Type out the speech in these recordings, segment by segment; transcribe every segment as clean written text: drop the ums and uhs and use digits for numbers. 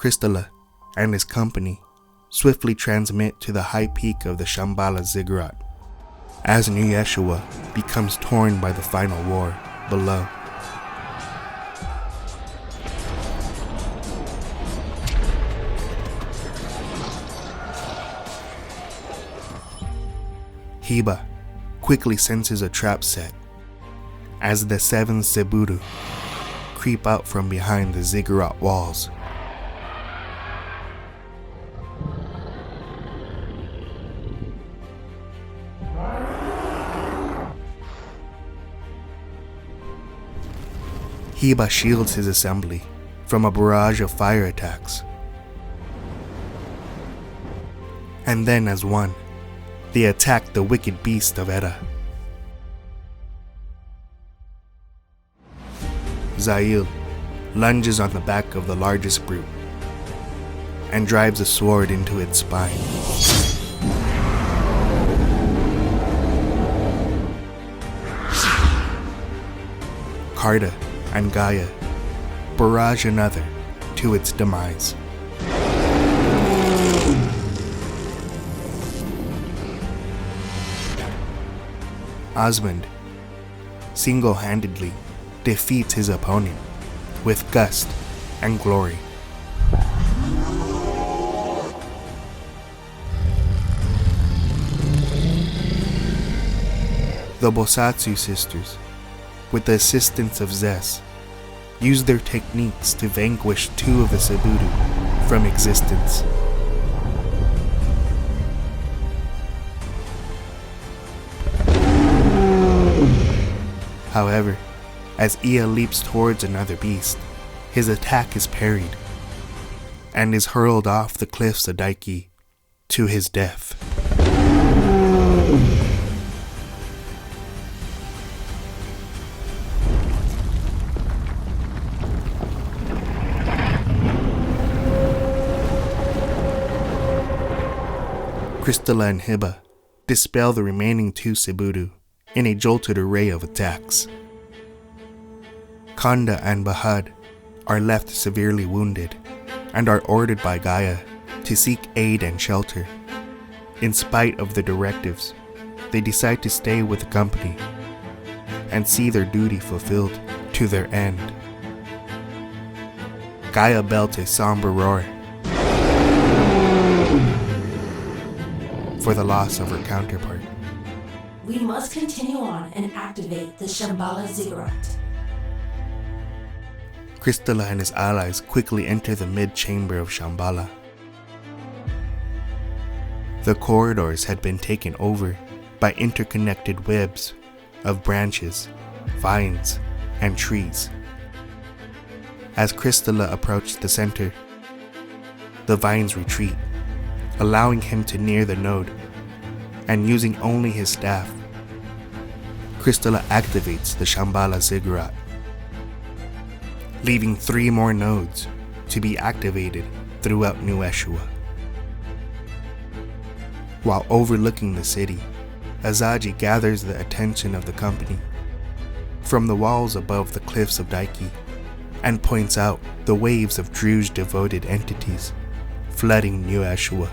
Krysthala and his company swiftly transmit to the high peak of the Shamballa Ziggurat as Nu Yeshua becomes torn by the final war below. Heba quickly senses a trap set as the 7 Zebudu creep out from behind the ziggurat walls. Heba shields his assembly from a barrage of fire attacks. And then as one, they attack the wicked beast of Reta. Zail lunges on the back of the largest brute and drives a sword into its spine. Karta and Gaia barrage another to its demise. Osmond single-handedly defeats his opponent with gust and glory. The Bosatsu sisters, with the assistance of Zes, use their techniques to vanquish 2 of the Zebudu from existence. However, as Ea leaps towards another beast, his attack is parried and is hurled off the cliffs of Daiki to his death. Krysthala and Heba dispel the remaining 2 Zebudu in a jolted array of attacks. Khanda and Bahad are left severely wounded and are ordered by Gaia to seek aid and shelter. In spite of the directives, they decide to stay with the company and see their duty fulfilled to their end. Gaia belts a somber roar for the loss of her counterpart. We must continue on and activate the Shamballa Ziggurat. Krysthala and his allies quickly enter the mid-chamber of Shamballa. The corridors had been taken over by interconnected webs of branches, vines, and trees. As Krysthala approached the center, the vines retreat, allowing him to near the node, and using only his staff, Krysthala activates the Shamballa Ziggurat, leaving 3 more nodes to be activated throughout Nu Yeshua. While overlooking the city, Azaji gathers the attention of the company from the walls above the cliffs of Daiki and points out the waves of Druze-devoted entities flooding Nu Yeshua.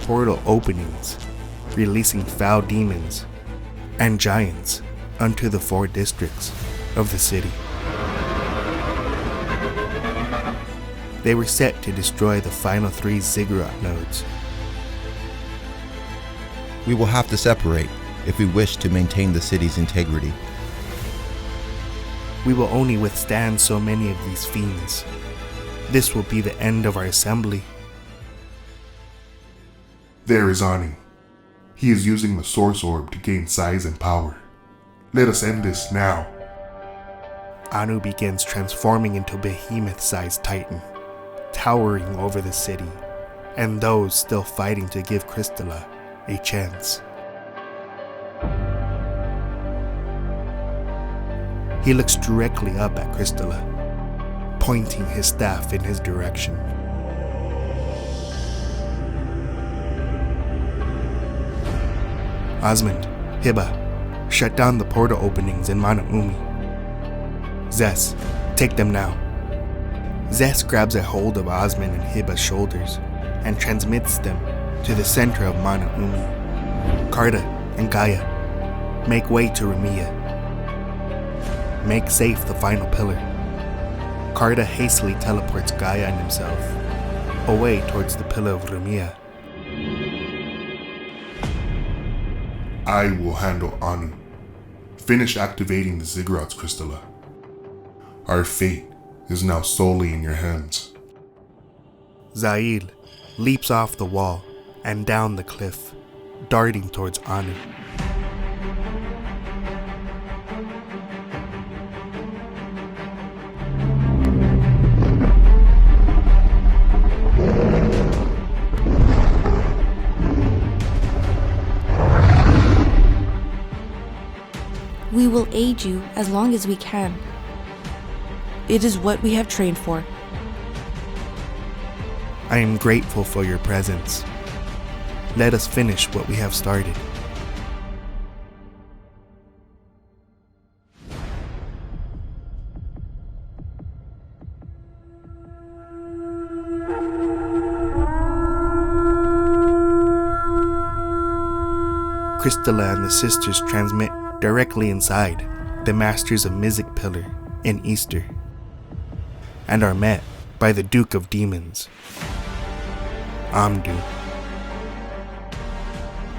Portal openings, releasing foul demons and giants unto the 4 districts of the city. They were set to destroy the final 3 ziggurat nodes. We will have to separate if we wish to maintain the city's integrity. We will only withstand so many of these fiends. This will be the end of our assembly. There is Ani. He is using the Source Orb to gain size and power. Let us end this now. Anu begins transforming into a behemoth-sized titan, towering over the city, and those still fighting to give Krysthala a chance. He looks directly up at Krysthala, pointing his staff in his direction. Osmond, Heba, shut down the portal openings in Mana Umi. Zes, take them now. Zest grabs a hold of Osman and Hiba's shoulders and transmits them to the center of Mana Umi. Karta and Gaia make way to Rumia. Make safe the final pillar. Karta hastily teleports Gaia and himself away towards the pillar of Rumia. I will handle Anu. Finish activating the ziggurats, Krysthala. Our fate is now solely in your hands. Zail leaps off the wall and down the cliff, darting towards Anu. We will aid you as long as we can. It is what we have trained for. I am grateful for your presence. Let us finish what we have started. Krysthala and the sisters transmit directly inside the Masters of Mizik Pillar in Easter, and are met by the Duke of Demons, Amdu.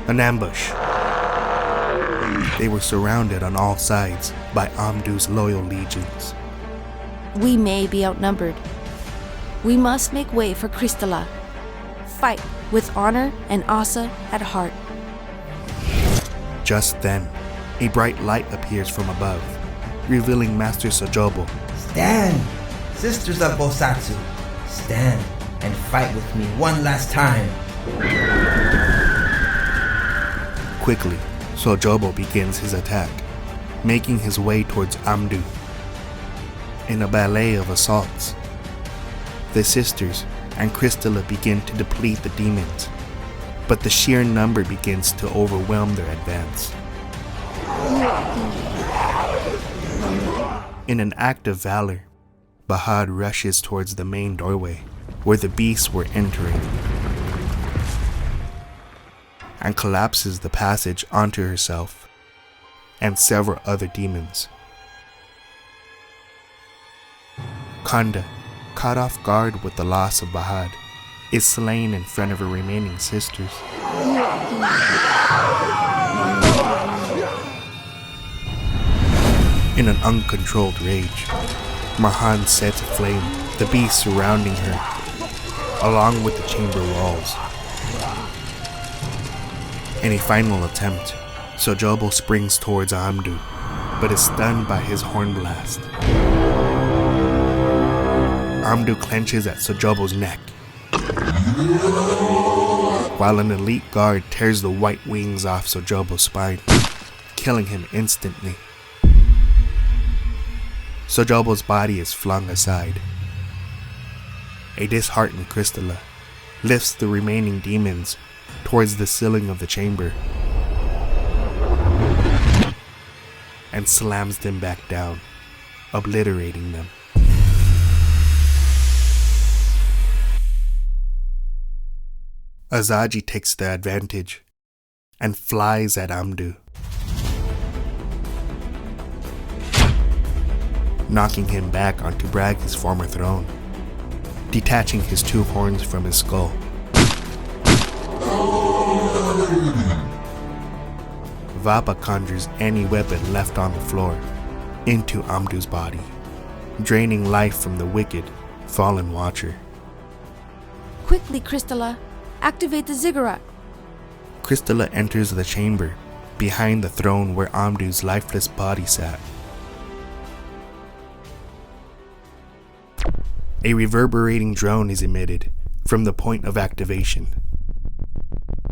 An ambush. They were surrounded on all sides by Amdu's loyal legions. We may be outnumbered. We must make way for Krysthala. Fight with honor and Asa at heart. Just then, a bright light appears from above, revealing Master Sojobo. Stand, sisters of Bosatsu. Stand and fight with me one last time. Quickly, Sojobo begins his attack, making his way towards Amdu. In a ballet of assaults, the sisters and Krysthala begin to deplete the demons, but the sheer number begins to overwhelm their advance. In an act of valor, Bahad rushes towards the main doorway where the beasts were entering and collapses the passage onto herself and several other demons. Khanda, caught off guard with the loss of Bahad, is slain in front of her remaining sisters. In an uncontrolled rage, Mahan sets aflame the beasts surrounding her, along with the chamber walls. In a final attempt, Sojobo springs towards Amdu, but is stunned by his horn blast. Amdu clenches at Sojobo's neck, while an elite guard tears the white wings off Sojobo's spine, killing him instantly. Sojobo's body is flung aside. A disheartened Krysthala lifts the remaining demons towards the ceiling of the chamber and slams them back down, obliterating them. Azaji takes the advantage and flies at Amdu, knocking him back onto Bragi's former throne, detaching his two horns from his skull. Vapa conjures any weapon left on the floor into Amdu's body, draining life from the wicked, fallen watcher. Quickly, Krysthala, activate the ziggurat. Krysthala enters the chamber behind the throne where Amdu's lifeless body sat. A reverberating drone is emitted from the point of activation.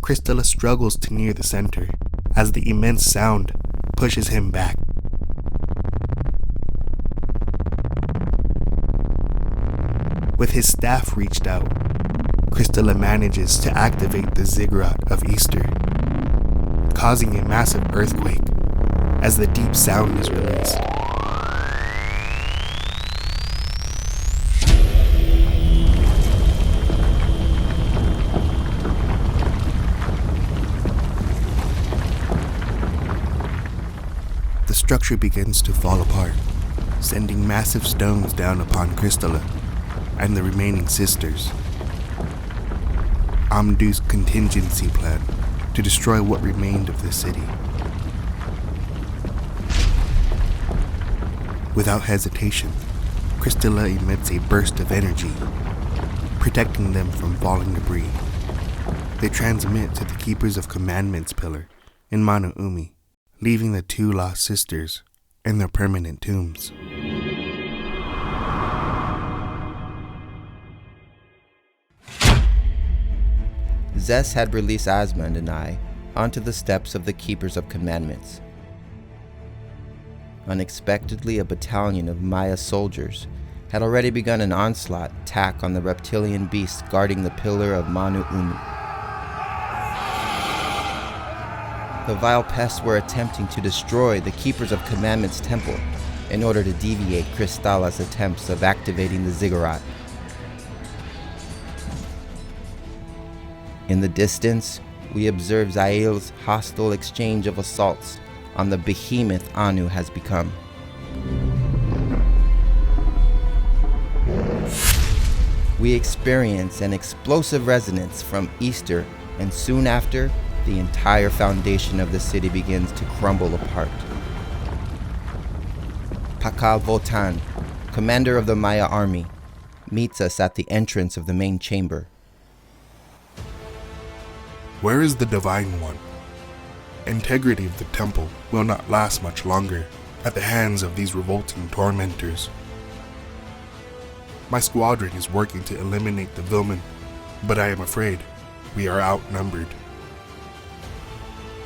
Krysthala struggles to near the center as the immense sound pushes him back. With his staff reached out, Krysthala manages to activate the ziggurat of Easter, causing a massive earthquake as the deep sound is released. structure begins to fall apart, sending massive stones down upon Krysthala and the remaining sisters. Amdu's contingency plan to destroy what remained of the city. Without hesitation, Krysthala emits a burst of energy, protecting them from falling debris. They transmit to the Keepers of Commandments pillar in Manu'umi, leaving the two lost sisters in their permanent tombs. Zes had released Asmund and I onto the steps of the Keepers of Commandments. Unexpectedly, a battalion of Maya soldiers had already begun an onslaught attack on the reptilian beasts guarding the pillar of Manu'umi. The vile pests were attempting to destroy the Keepers of Commandments temple in order to deviate Krysthala's attempts of activating the Ziggurat. In the distance, we observe Zael's hostile exchange of assaults on the behemoth Anu has become. We experience an explosive resonance from Easter, and soon after, the entire foundation of the city begins to crumble apart. Pakal Votan, commander of the Maya army, meets us at the entrance of the main chamber. Where is the Divine One? Integrity of the temple will not last much longer at the hands of these revolting tormentors. My squadron is working to eliminate the Vilman, but I am afraid we are outnumbered.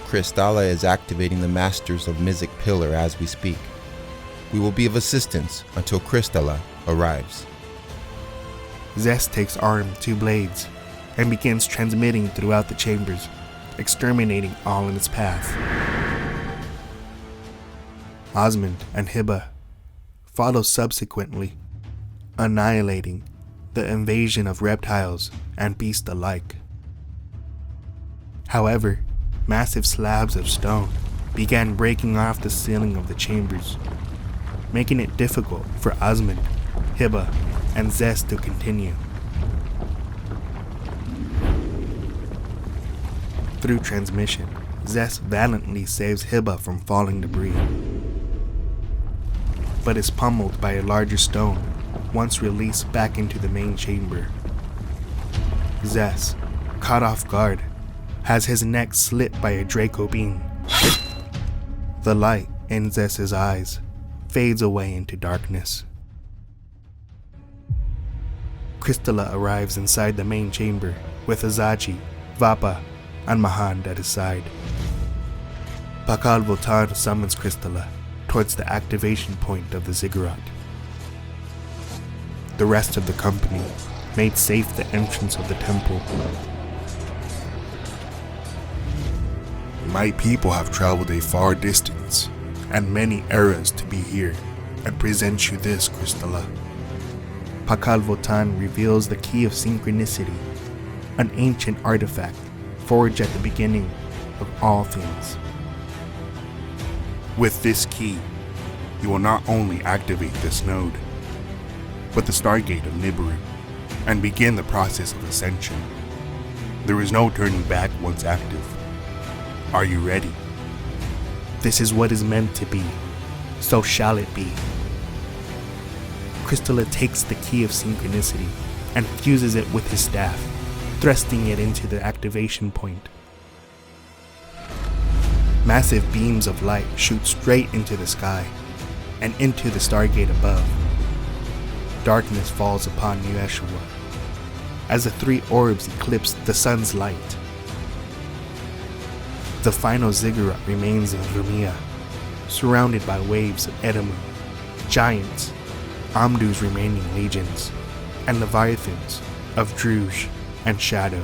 Krysthala is activating the Masters of Mizik Pillar as we speak. We will be of assistance until Krysthala arrives. Zes takes Arm 2 blades and begins transmitting throughout the chambers, exterminating all in its path. Asmund and Hibba follow subsequently, annihilating the invasion of reptiles and beasts alike. However, massive slabs of stone began breaking off the ceiling of the chambers, making it difficult for Asmund, Hibba, and Zes to continue. Through transmission, Zes valiantly saves Hibba from falling debris, but is pummeled by a larger stone once released back into the main chamber. Zes, caught off guard, has his neck slit by a Draco beam. The light in Zes's eyes fades away into darkness. Krysthala arrives inside the main chamber with Azaji, Vapa, and Mahand at his side. Pakal Votan summons Krysthala towards the activation point of the Ziggurat. The rest of the company made safe the entrance of the temple. My people have traveled a far distance and many eras to be here and present you this, Krysthala. Pakal Votan reveals the Key of Synchronicity, an ancient artifact forged at the beginning of all things. With this key, you will not only activate this node, but the Stargate of Nibiru, and begin the process of Ascension. There is no turning back once active. Are you ready? This is what is meant to be, so shall it be. Krysthala takes the Key of Synchronicity and fuses it with his staff, thrusting it into the activation point. Massive beams of light shoot straight into the sky and into the Stargate above. Darkness falls upon Nu Yeshua as the 3 orbs eclipse the sun's light. The final Ziggurat remains in Lumia, surrounded by waves of Edamu, giants, Amdu's remaining legions, and Leviathans of Druj and Shadow.